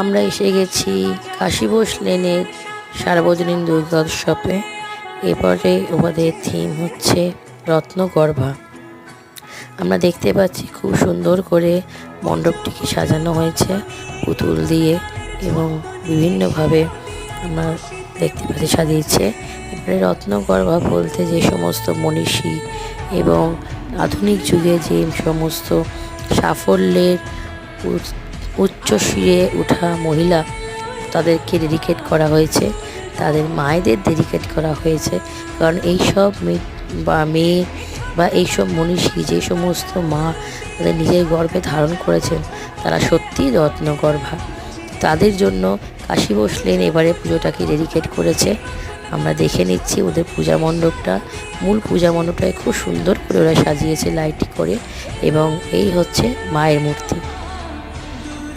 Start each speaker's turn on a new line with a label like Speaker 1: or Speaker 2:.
Speaker 1: আমরা এসে গেছি কাশীবোস লেনের সার্বজনীন দুর্গোৎসবে। এবারে ওদের থিম হচ্ছে রত্নগর্ভা। আমরা দেখতে পাচ্ছি খুব সুন্দর করে মণ্ডপটিকে সাজানো হয়েছে পুতুল দিয়ে এবং বিভিন্নভাবে আমরা দেখতে পাচ্ছি সাজিয়েছে। এবারে রত্নগর্ভা বলতে যে সমস্ত মনীষী এবং আধুনিক যুগে যে সমস্ত সাফল্যের উচ্চ শিরে ওঠা মহিলা, তাদেরকে ডেডিকেট করা হয়েছে, তাদের মায়েদের ডেডিকেট করা হয়েছে। কারণ এইসব মেয়ে বা এইসব মনীষী যে সমস্ত মা তাদের নিজের গর্ভে ধারণ করেছেন, তারা সত্যিই রত্নগর্ভা। তাদের জন্য কাশীবোস লেন এবারে পুজোটাকে ডেডিকেট করেছে। আমরা দেখে নিচ্ছি ওদের পূজা মণ্ডপটা। মূল পূজা মণ্ডপটাকে খুব সুন্দর করে ওরা সাজিয়েছে লাইট করে, এবং এই হচ্ছে মায়ের মূর্তি।